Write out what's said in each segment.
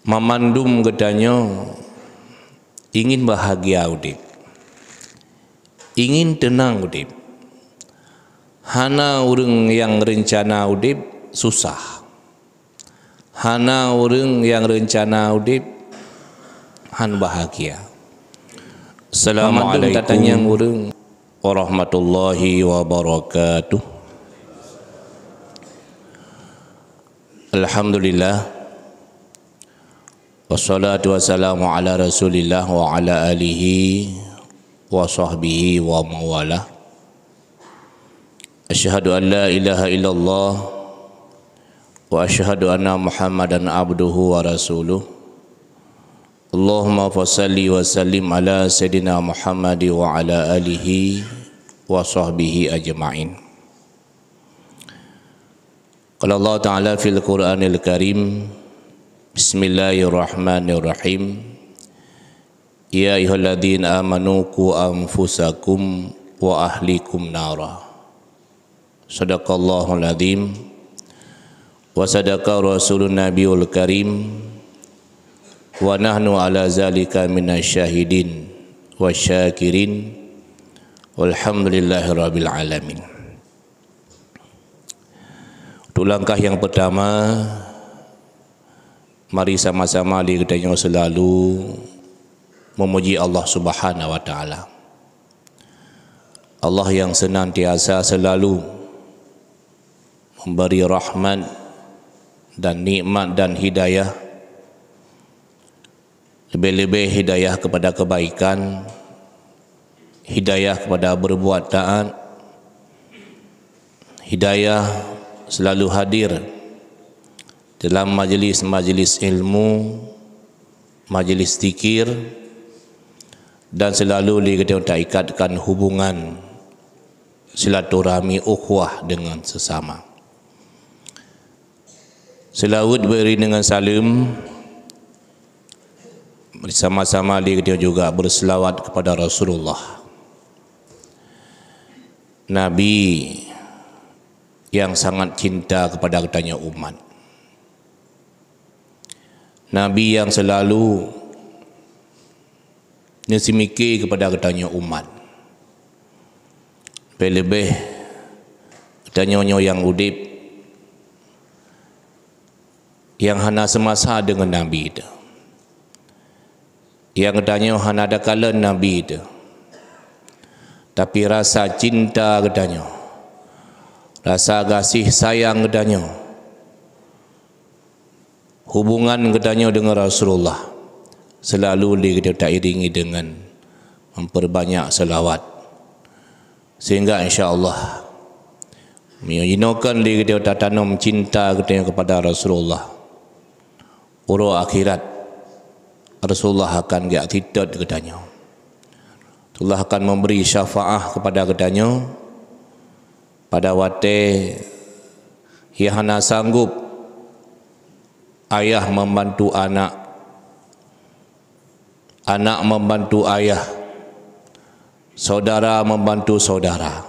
Memandum katanya ingin bahagia udip, ingin tenang udip. Hana orang yang rencana udip susah. Hana orang yang rencana udip han bahagia. Assalamualaikum warahmatullahi wabarakatuh. Alhamdulillah, wassalatu wassalamu ala rasulillah wa ala alihi wa sahbihi wa mawalah. Asyhadu an la ilaha illallah wa asyhadu anna muhammadan abduhu wa rasuluh. Allahumma fasalli wa sallim ala sayyidina Muhammad wa ala alihi wa sahbihi ajma'in. Qala Allah Ta'ala fil Qur'anil Karim, Bismillahirrahmanirrahim. Ya ayyuhalladzina amanu qu anfusakum wa ahlikum nara. Sadaqallahul adzim wa sadaqa rasulun nabiyul karim wa nahnu ala zalika minasyahidin wasyakirin walhamdulillahi rabbil alamin. Untuk langkah yang pertama, mari sama-sama kita selalu memuji Allah Subhanahu wa taala. Allah yang senantiasa selalu memberi rahmat dan nikmat dan hidayah, lebih-lebih hidayah kepada kebaikan, hidayah kepada berbuat taat, hidayah selalu hadir dalam majlis-majlis ilmu, majlis zikir, dan selalu kita ikatkan hubungan silaturahmi ukhuwah dengan sesama. Selawat beri dengan salam, bersama-sama kita juga berselawat kepada Rasulullah, Nabi yang sangat cinta kepada katanya umat, Nabi yang selalu nyesimiki kepada katanya umat. Lebih katanya yang udip, yang hana semasa dengan Nabi itu, yang katanya hana ada kala Nabi itu, tapi rasa cinta katanya, rasa kasih sayang katanya, hubungan katanya dengan Rasulullah selalu kita iringi dengan memperbanyak selawat, sehingga insya-Allah menyinokan kita tanam cinta katanya kepada Rasulullah. Uro akhirat Rasulullah akan gak katanya, Allah akan memberi syafaah kepada katanya pada waktu yang hana sanggup ayah membantu anak, anak membantu ayah, saudara membantu saudara.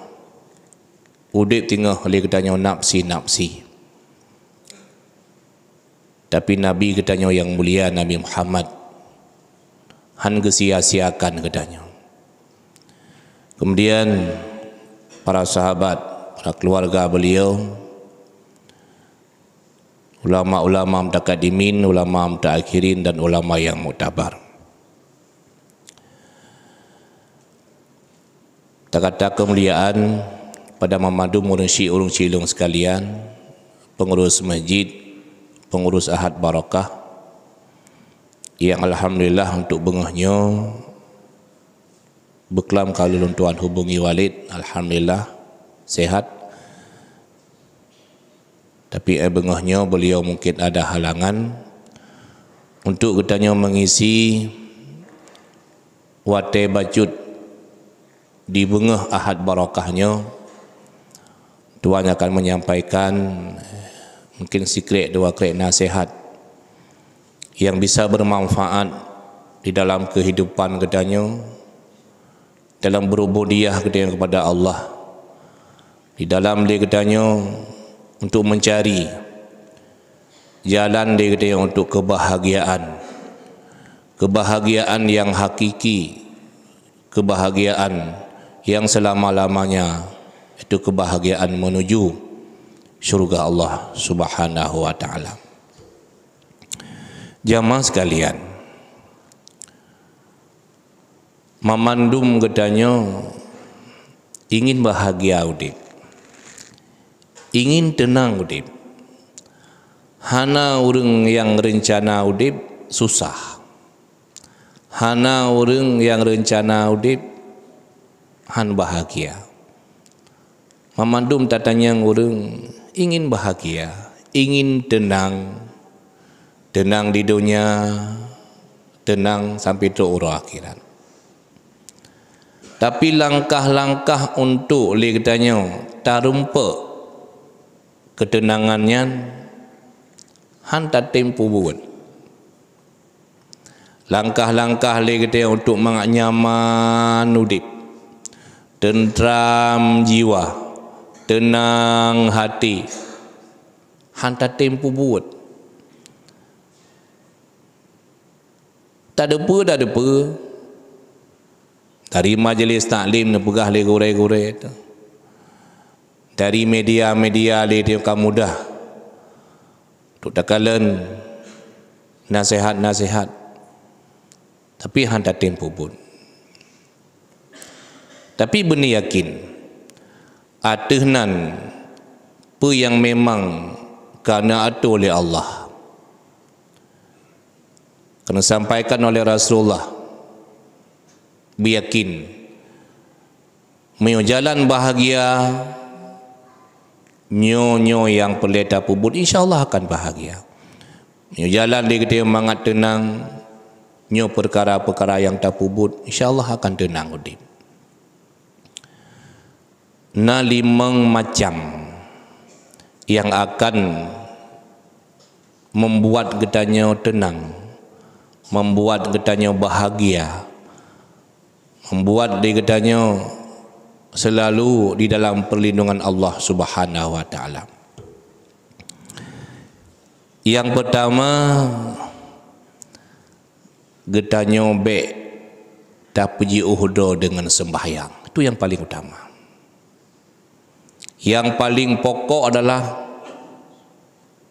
Udip tinggal oleh katanya nafsi-nafsi. Tapi Nabi katanya yang mulia, Nabi Muhammad, han sia-siakan katanya. Kemudian para sahabat, para keluarga beliau, ulama-ulama mutaqaddimin, ulama mutaakhirin, dan ulama yang muktabar. Kata kemuliaan pada memandu mursyid urung cilung sekalian, pengurus masjid, pengurus Ahad Barakah, yang alhamdulillah untuk bengahnya beklam kalau Tuan hubungi Walid, alhamdulillah sehat. Tapi bengahnya beliau mungkin ada halangan untuk katanya mengisi wate bacut di bengah Ahad Barakahnya. Tuan akan menyampaikan mungkin sikit dua krek nasihat yang bisa bermanfaat di dalam kehidupan katanya, dalam berubudiyah katanya kepada Allah, di dalam dia katanya untuk mencari jalan dia kata untuk kebahagiaan, kebahagiaan yang hakiki, kebahagiaan yang selama-lamanya, itu kebahagiaan menuju syurga Allah Subhanahu wa taala. Jamaah sekalian, memandum katanya ingin bahagia udip, ingin tenang udip. Hana orang yang rencana udip susah, hana orang yang rencana udip han bahagia. Memandum tatanya orang ingin bahagia, ingin tenang, tenang di dunia, tenang sampai ke urang akhirat. Tapi langkah-langkah untuk katanya tarumpa ketenangannya han tak tempo buat. Langkah-langkah katanya untuk menyaman udip, tentram jiwa, tenang hati, han tak tempo buat. Tak ada apa. Dari majlis taklim nak pegah le gore-gore tu. Dari media-media le dia kan mudah. Tuk takalan nasihat-nasihat. Tapi han tak tempo pun. Tapi benih yakin atehnan apa yang memang kerana atur oleh Allah, kena sampaikan oleh Rasulullah, biyakin mio jalan bahagia, nyo yang peleta pubut insyaallah akan bahagia. Mio jalan dia kata mangat tenang, nyo perkara-perkara yang tak pubut insyaallah akan tenang udip. Na limang macam yang akan membuat getanya tenang, membuat getanya bahagia, membuat dia getanya selalu di dalam perlindungan Allah Subhanahu wa taala. Yang pertama, getanya be tak puji uhdo dengan sembahyang. Itu yang paling utama. Yang paling pokok adalah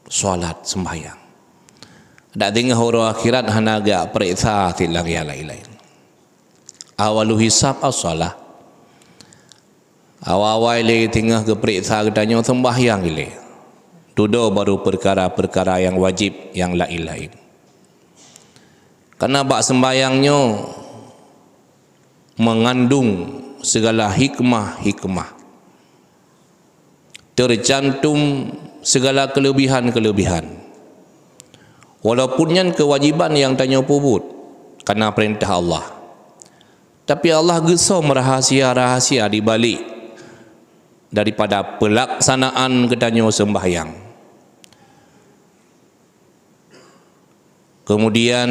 solat sembahyang. Tak tengah orang akhirat hana agak periksa tilang yang lain-lain. Awalu hisab as-salah. Awal-awal le tengah ke periksa katanya sembahyang le. Tudo baru perkara-perkara yang wajib yang lain-lain. Karena bak sembahyangnya mengandung segala hikmah-hikmah. Tercantum segala kelebihan-kelebihan. Walaupun yang kewajiban yang tanya pubut karena perintah Allah. Tapi Allah gesau merahasia-rahasia di balik daripada pelaksanaan katanya sembahyang. Kemudian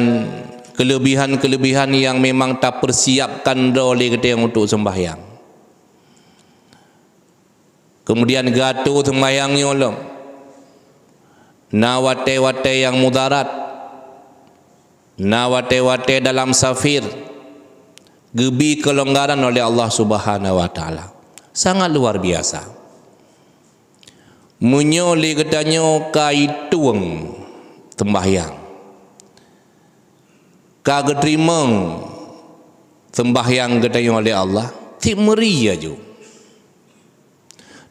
kelebihan-kelebihan yang memang tak persiapkan oleh katanya untuk sembahyang. Kemudian gato sembahyangnya Allah. Na wate-wate yang mudarat, na wate-wate dalam safir, gebi kelonggaran oleh Allah Subhanahu wa taala. Sangat luar biasa. Menyoli katanya kaituang sembahyang. Kageterimeng sembahyang katanya oleh Allah, ti meri aja.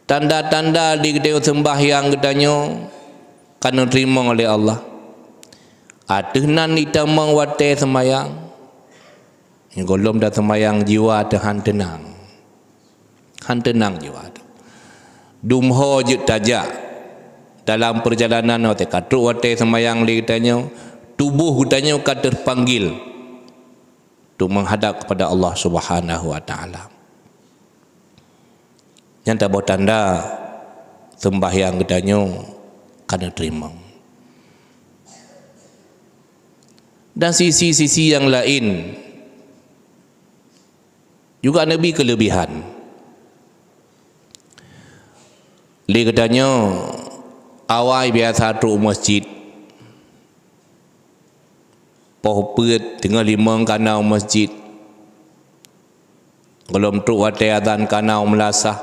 Tanda-tanda di gedeo sembahyang katanya kana terima oleh Allah. Atehnan itamang wate sembahyang. Yang golom dah sembahyang jiwa tahan tenang. Han tenang jiwa tu. Dumho je tajak dalam perjalanan wate katruk wate sembahyang li katanya, tubuh katanya kan terpanggil tu menghadap kepada Allah Subhanahu wa taala. Yang tak bawa tanda sembahyang katanya kena terima. Dan sisi-sisi yang lain juga Nabi kelebihan. Dia katanya awal biasa tu masjid poh peut tengah limang kanau masjid belum truk watai adzan kanau melasah.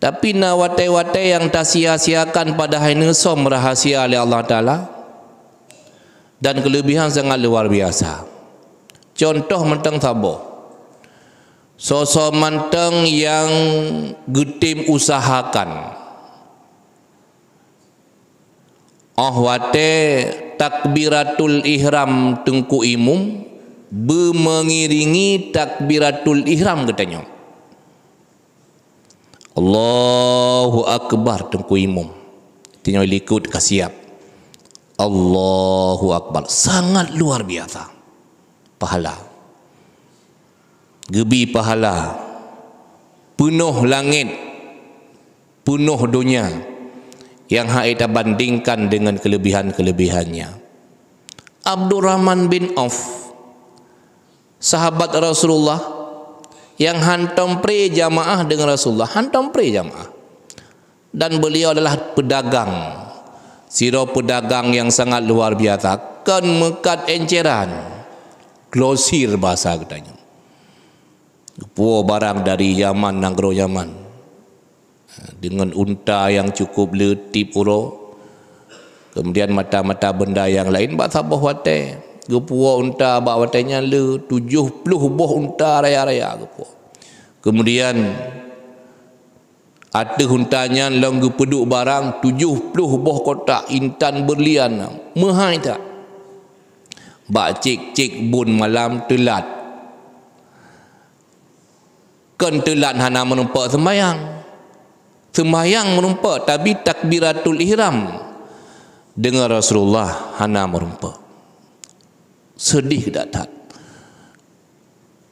Tapi na watai-watai yang tak sia-siakan pada hari som rahasia oleh Allah Ta'ala dan kelebihan sangat luar biasa. Contoh mentang Sabah, sosok manteng yang getim usahakan wate takbiratul ihram tengku imum mengiringi takbiratul ihram katanya. Allahu Akbar tengku imum tinggal ikut kasiap Allahu Akbar, sangat luar biasa pahala, gebi pahala, penuh langit, penuh dunia yang kita bandingkan dengan kelebihan-kelebihannya. Abdurrahman bin Auf, sahabat Rasulullah yang hantam pre jamaah dengan Rasulullah, hantam pre jamaah, dan beliau adalah pedagang, siro pedagang yang sangat luar biasa, kan mekat enceran, glosir bahasa katanya, puo barang dari Yaman, Nagro Yaman, dengan unta yang cukup letip uro, kemudian mata-mata benda yang lain bak sabah wate, gepuo unta bak watenya le 70 buah unta raya-raya gepuo. Kemudian ada untanya long gepeduk barang 70 buah kotak intan berlian, mahal tak? Bak cik-cik bun malam telat, kan telat hana menumpak sembahyang merumpak, tapi takbiratul ihram dengan Rasulullah hana merumpak. Sedih tak?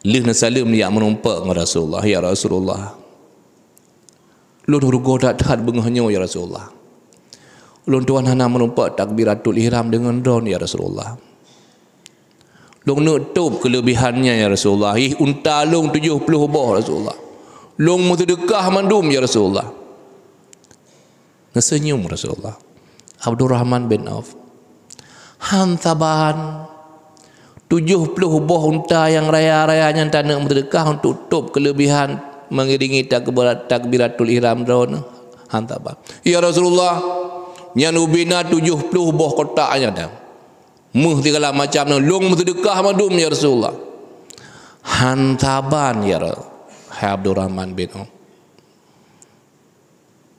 Lih nasalim yang merumpak dengan Rasulullah, ya Rasulullah, lu rugo tak bengahnya ya Rasulullah, lu tuan hana merumpak takbiratul ihram dengan don ya Rasulullah, lu nutup kelebihannya ya Rasulullah, unta long 70 buah Rasulullah, long sedekah mandum ya Rasulullah. Senyum Rasulullah. Abdurrahman bin Auf, hantaban 70 buah unta yang raya-rayanya tak nak sedekah untuk tutup kelebihan mengiringi takbiratul ihram drone hantaban. Ya Rasulullah, yang ubina 70 buah kotaknya dah. Muh segala macam nak long sedekah madum ya Rasulullah. Hantaban ya Abdurrahman bin Auf.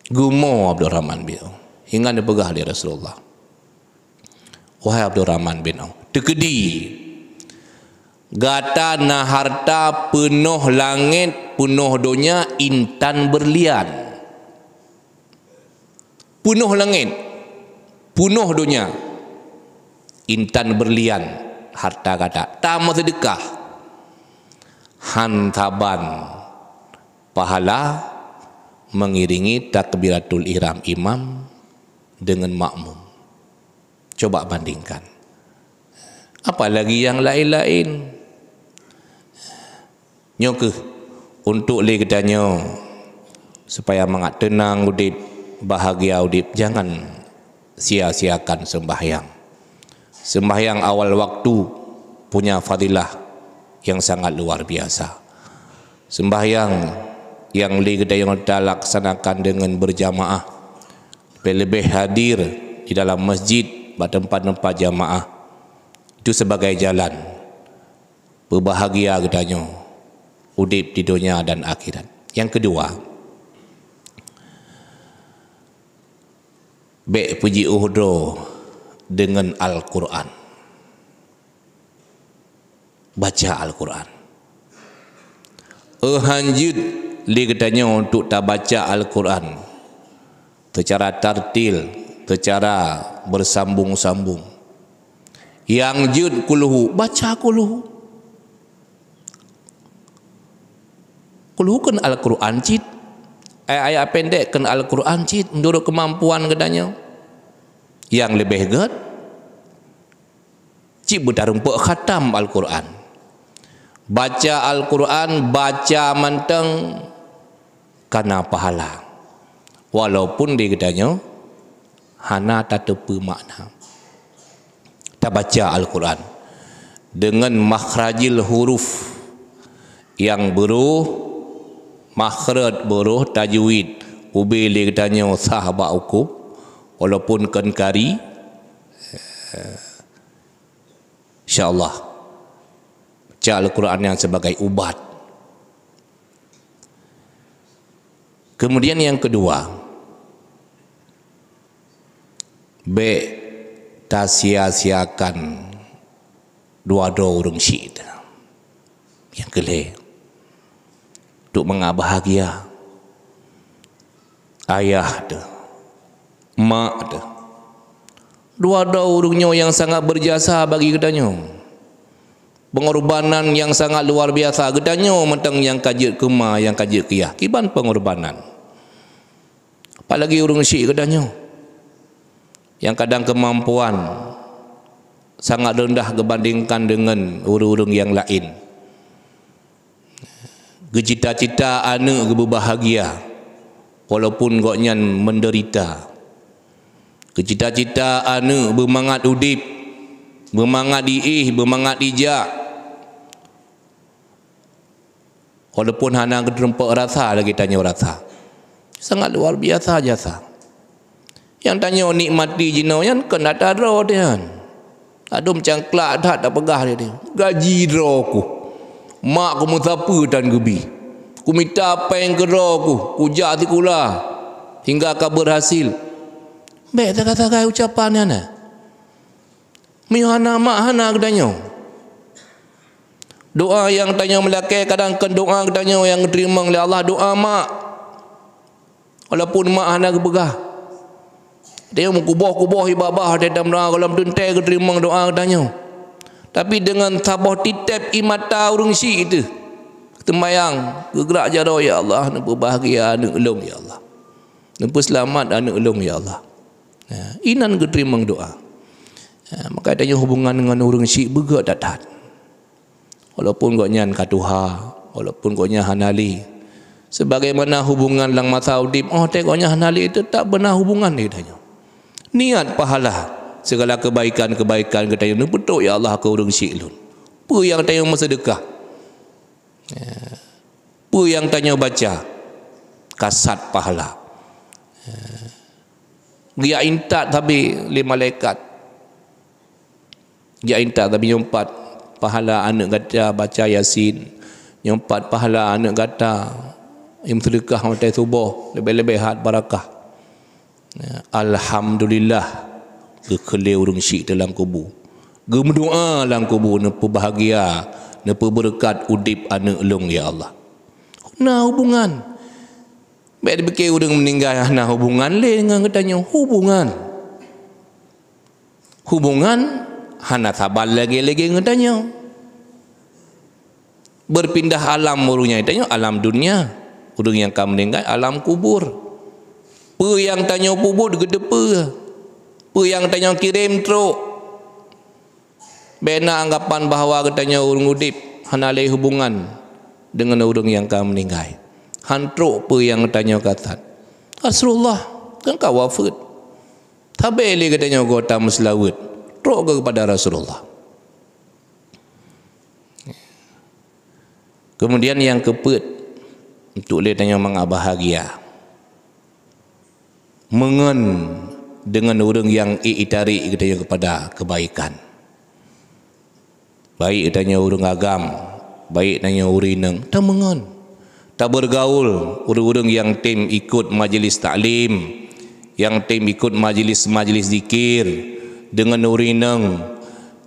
Gumo Abdurrahman bin Auf hingga dia pegah dia Rasulullah. Wahai Abdurrahman bin Auf, tekedi gata na harta penuh langit, penuh dunia, intan berlian, penuh langit, penuh dunia, intan berlian, harta kata tamu sedekah, hantaban pahala mengiringi takbiratul ihram imam dengan makmum. Coba bandingkan. Apalagi yang lain-lain. Nyoke untuk le kedanyo supaya mangat tenang udip, bahagia udip, jangan sia-siakan sembahyang. Sembahyang awal waktu punya fadilah yang sangat luar biasa. Sembahyang yang kita laksanakan dengan berjamaah, lebih hadir di dalam masjid, tempat-tempat jamaah, itu sebagai jalan berbahagia katanya udip di dunia dan akhirat. Yang kedua, baik puji uhdo dengan Al-Quran, baca Al-Quran, hanjut li katanya untuk tak baca Al-Quran secara tartil, secara bersambung-sambung. Yang jud kuluhu, baca kuluhu. Kuluhu kan Al-Quran cid, ayat pendek kan Al-Quran cid, menurut kemampuan katanya. Yang lebih ged cid berdarumpak khatam Al-Quran. Baca Al-Quran, baca manteng karena pahala, walaupun dia katanya hana tak tepu makna. kita baca Al-Quran dengan makhrajil huruf yang beruh, makhraj beruh, tajwid ubil katanya sahabat hukum walaupun kan kari, insyaAllah baca Al-Quran yang sebagai ubat. Kemudian yang kedua, tak sia-siakan dua-dua urung syid. Yang kelih, untuk mengabahagia ayah dah, mak dah, dua-dua urungnya yang sangat berjasa bagi katanya, pengorbanan yang sangat luar biasa katanya, mentang yang kajit kema, yang kajit kiyah, kiban pengorbanan. Apalagi urung syid katanya, yang kadang kemampuan sangat rendah dibandingkan dengan urung-urung yang lain. Cita-cita anak berbahagia walaupun goknya menderita. Cita-cita anak bermangat udip, bermangat diih, bermangat ijak, walaupun hana keterempak rasa lagi tanya rasa. Sangat luar biasa jasa. Yang tanya nikmati jinau yang kena taro dia. Ada macam kelak tak pegah dia. Gaji ku. Mak ku musapa dan gebi. Ku minta apa yang ku. Ku jak tikula hingga kau berhasil. Baik tak kata ucapannya na. Mihana mak hana katanya. Doa yang tanya melakai kadang kan doa katanya yang diterima oleh Allah, doa mak. Walaupun mak hana kebegah. Dia mengkubah-kubah ibabah dia dalam doa kalau mentuntai keterima doa katanya. Tapi dengan sabah titip imata urung syik itu, tembayang gerak jaro ya Allah, nampu bahagia anak ulung ya Allah, nampu selamat anak ulung ya Allah. Inan keterima doa. Maka adanya hubungan dengan urung syik bergerak datat. Walaupun goknya katuha, walaupun goknya hanali, sebagaimana hubungan lang masa udip, tengoknya hanali itu tak benar hubungan dia tanya. Niat pahala segala kebaikan-kebaikan kita yang betul ya Allah ke urung syik lun. Apa yang tanya bersedekah, apa yang tanya baca kasat pahala, dia intat tapi lima malaikat, dia intat tapi nyompat pahala anak gata baca Yasin, nyompat pahala anak gata yang sedekah matai subuh lebih-lebih hat barakah. Alhamdulillah kekele urung syik dalam kubur, berdoa dalam kubur nepu bahagia, nepu berkat udip anak elong ya Allah. Nah hubungan baik dipikir urung meninggal nah hubungan lain dengan katanya hubungan hana sabar lagi-lagi katanya berpindah alam urungnya katanya alam dunia, urung yang kamu meninggal alam kubur. Apa yang tanya kubur gedepa, apa yang tanya kirim truk. Bena anggapan bahawa katanya urung udip hanalai hubungan dengan urung yang kamu meninggal. Hantruk apa yang tanya kata Rasulullah kan kau wafat. Tabeli katanya kota Muslawat. Truk kepada Rasulullah. Kemudian yang keput untuk dia tanya mengabahagia. Mengen dengan orang yang i'tari katanya kepada kebaikan. Baik katanya orang agam, baik katanya urineng, tak mengen. Tak bergaul orang-orang yang tim ikut majlis taklim, yang tim ikut majlis-majlis zikir dengan urineng.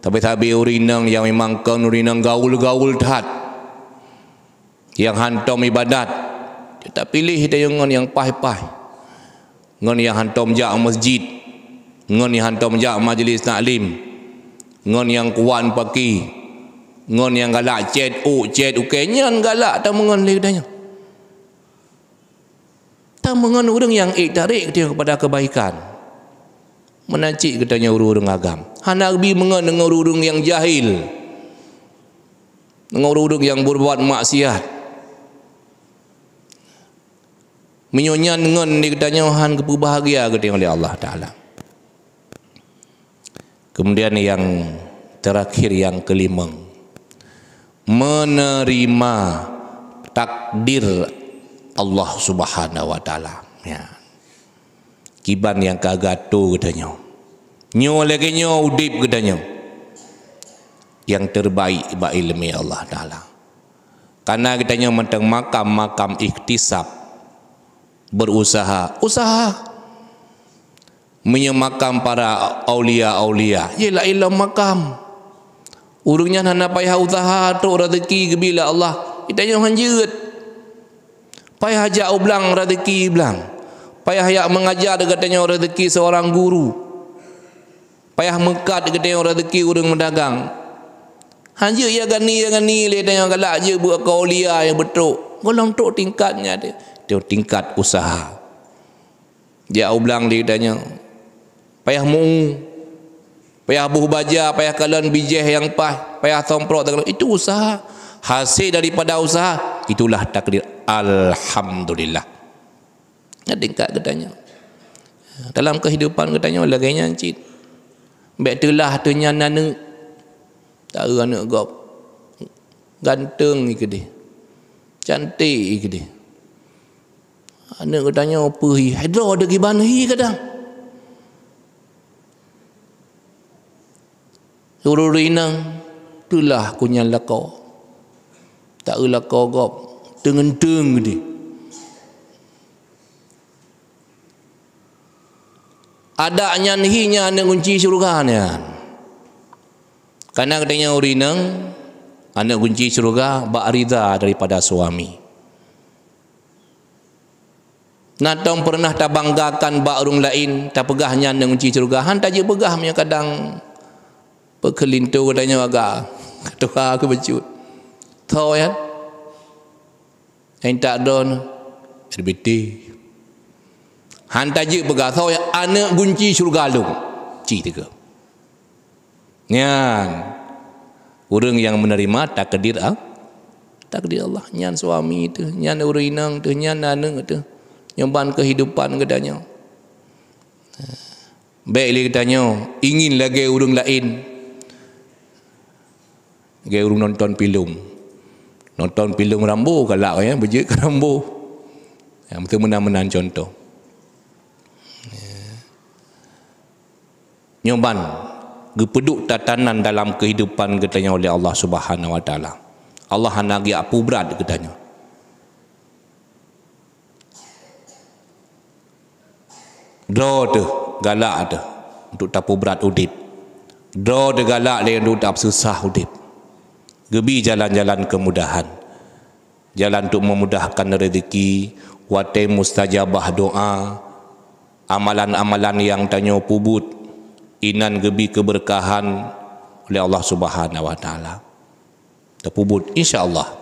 Tapi urineng yang memang kan urineng gaul-gaul tat. Yang hantam ibadat. Dia tak pilih dia yang pah-pah. Ngon yang hantam jak masjid, ngon yang hantam jak majlis taklim, ngon yang kuan paki, ngon yang galak chat ukenya galak tak mengon lidahnya. Tak mengon orang yang tarik dia kepada kebaikan. Menacik katanya urung agam. Hana bi mengon dengan urung yang jahil. Dengan urung yang berbuat maksiat. Menyonyan dengan dia katanya han kebahagia katanya oleh Allah Ta'ala. Kemudian yang terakhir, yang kelima, menerima takdir Allah Subhanahu wa taala. Ya. Kiban yang kagato katanya. Nyo lagi nyo udip katanya. Yang terbaik ba ilmi Allah taala. Karena katanya mentang makam ikhtisab, berusaha, menyemakam para aulia-aulia. Yelah ilah makam. Urungnya hana payah usaha tu rezeki bila Allah. Itanya hanjut. Payah ajak ublang rezeki belang. Payah yak mengajar katanya rezeki seorang guru. Payah mekat katanya rezeki urang mendagang. Hanjut ya gani le tanya galak je buat aulia yang betul. Golong tok tingkatnya dia. Dia tingkat usaha. Dia ublang dia tanya. Payah payah buh baja, payah kalan bijih yang payah tomprok, itu usaha. Hasil daripada usaha itulah takdir. Alhamdulillah. Tingkat katanya. Dalam kehidupan katanya laganya encit. Baik telah tu nyana ne. Tak anak gop. Ganteng ke dia. Cantik ke dia. Anak katanya apa hi? Hidro ada giban hi kadang. Suruh rinang itulah kunyal lakau. Tak lakau gop. Tengenteng dia. Adanya hinya anak kunci syurga ni. Karena katanya urinang anak kunci syurga ba'rida daripada suami. Natong pernah tak banggakan ba'rung lain tak pegahnya anak kunci syurga. Han tak je pegah punya kadang pekelintu katanya agak ketua aku becut. Tahu ya? Yang tak ada RBT. Han tak je pegah tahu ya anak kunci syurga lu. Tiga. Nyan orang yang menerima takdir Allah, nyan suami itu, nyan urinang tu, nyan anak tu, nyamban kehidupan katanya. Baik katanya ingin lagi orang lain. Gaya orang nonton filem. Nonton filem Rambo galak ya, bejek ke Rambo. Yang betul menang-menang contoh. Nyoban gepeduk tatanan dalam kehidupan katanya oleh Allah Subhanahu wa taala. Allah hanagi apa berat katanya. Do tu galak tu untuk tapu berat udip. Do de galak le untuk tap susah udip. Gebi jalan-jalan kemudahan. Jalan untuk memudahkan rezeki, watai mustajabah doa, amalan-amalan yang tanya pubut, inan gebi keberkahan oleh Allah Subhanahu wa taala. Terpubut insya-Allah.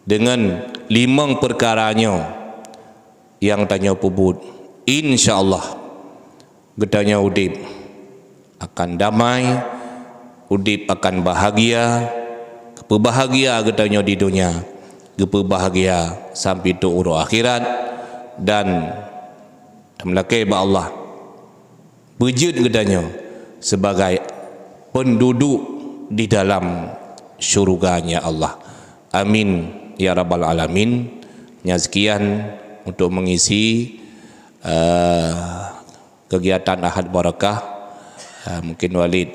Dengan 5 perkaranya yang tanya pubut, insya-Allah gedanya udip akan damai, udip akan bahagia. Kebahagia katanya di dunia, kebahagia sampai tu urus akhirat, dan melakai ba Allah berjud katanya sebagai penduduk di dalam syurganya Allah. Amin ya rabbal alamin. Sekian untuk mengisi kegiatan Ahad Barakah. Mungkin Walid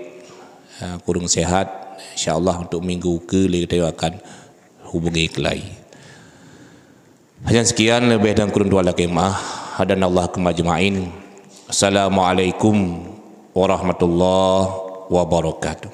kurang sehat, insya-Allah untuk minggu ke kita akan hubungi kelai. Hanya sekian, lebih dan kurang dua lagi hadanallah kemajma'in. Assalamualaikum warahmatullahi wabarakatuh.